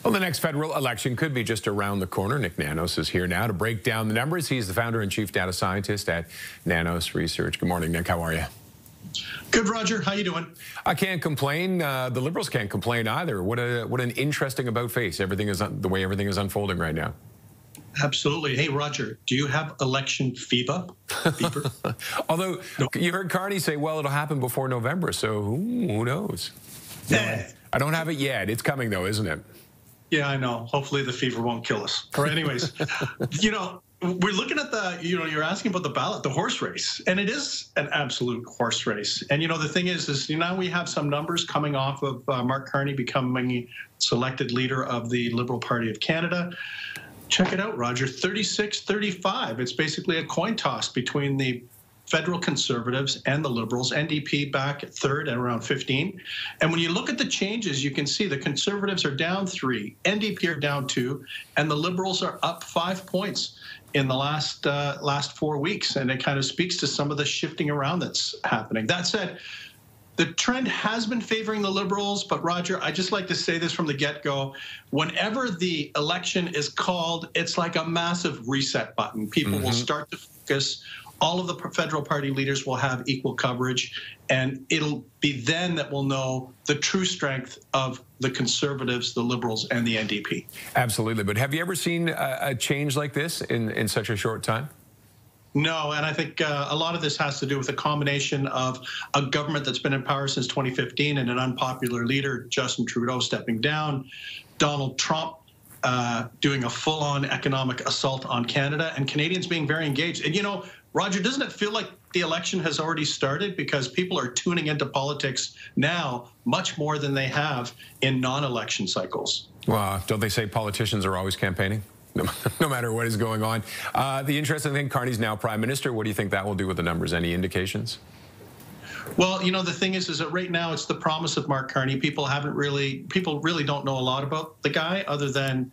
Well, the next federal election could be just around the corner. Nik Nanos is here now to break down the numbers. He's the founder and chief data scientist at Nanos Research. Good morning, Nick. How are you? Good, Roger. How you doing? I can't complain. The Liberals can't complain either. What an interesting about face. Everything is the way everything is unfolding right now. Absolutely. Hey, Roger, do you have election fever? Although you heard Carney say, well, it'll happen before November, so who knows? No, I don't have it yet. It's coming, though, isn't it? Yeah, I know. Hopefully the fever won't kill us. Or anyways, we're looking at the, you're asking about the ballot, the horse race, and it is an absolute horse race. And, the thing is now we have some numbers coming off of Mark Carney becoming selected leader of the Liberal Party of Canada. Check it out, Roger, 36-35. It's basically a coin toss between the federal Conservatives and the Liberals. NDP back at third at around 15. And when you look at the changes, you can see the Conservatives are down 3, NDP are down 2, and the Liberals are up 5 points in the last 4 weeks. And it kind of speaks to some of the shifting around that's happening. That said, the trend has been favoring the Liberals, but Roger, I just like to say this from the get-go. Whenever the election is called, it's like a massive reset button. People will start to focus. All of the federal party leaders will have equal coverage, and it'll be then that we'll know the true strength of the Conservatives, the Liberals, and the NDP. Absolutely. But have you ever seen a change like this in such a short time? No, and I think a lot of this has to do with a combination of a government that's been in power since 2015 and an unpopular leader, Justin Trudeau, stepping down, Donald Trump doing a full-on economic assault on Canada, and Canadians being very engaged. And, Roger, doesn't it feel like the election has already started because people are tuning into politics now much more than they have in non-election cycles? Well, don't they say politicians are always campaigning? No matter what is going on. The interesting thing, Carney's now prime minister. What do you think that will do with the numbers? Any indications? Well, the thing is that right now it's the promise of Mark Carney. People really don't know a lot about the guy other than,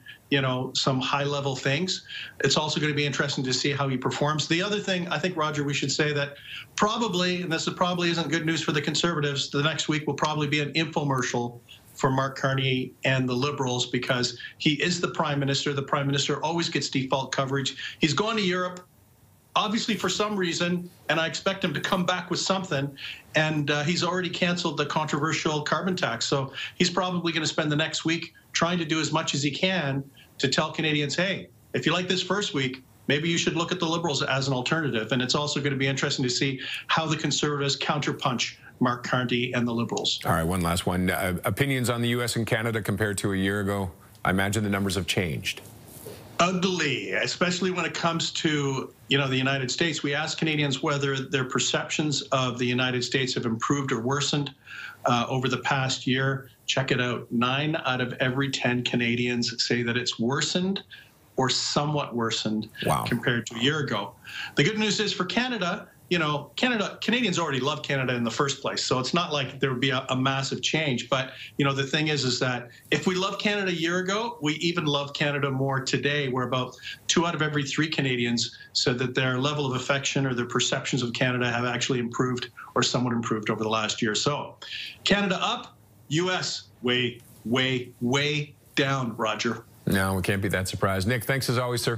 some high-level things. It's also going to be interesting to see how he performs. The other thing, I think, Roger, we should say that probably, and this probably isn't good news for the Conservatives, the next week will probably be an infomercial for Mark Carney and the Liberals because he is the prime minister. The prime minister always gets default coverage. He's going to Europe, obviously for some reason, and I expect him to come back with something. And he's already canceled the controversial carbon tax. So he's probably going to spend the next week trying to do as much as he can to tell Canadians, hey, if you like this first week, maybe you should look at the Liberals as an alternative. And it's also going to be interesting to see how the Conservatives counterpunch Mark Carney and the Liberals. All right, one last one. Opinions on the U.S. and Canada compared to a year ago? I imagine the numbers have changed. Ugly, especially when it comes to, the United States. We ask Canadians whether their perceptions of the United States have improved or worsened over the past year. Check it out. 9 out of every 10 Canadians say that it's worsened or somewhat worsened compared to a year ago. The good news is for Canada, Canadians already love Canada in the first place, so it's not like there would be a massive change. But, the thing is that if we loved Canada a year ago, we even love Canada more today, where about 2 out of every 3 Canadians said that their level of affection or their perceptions of Canada have actually improved or somewhat improved over the last year. So Canada up, U.S. way, way, way down, Roger. No, we can't be that surprised. Nick, thanks as always, sir.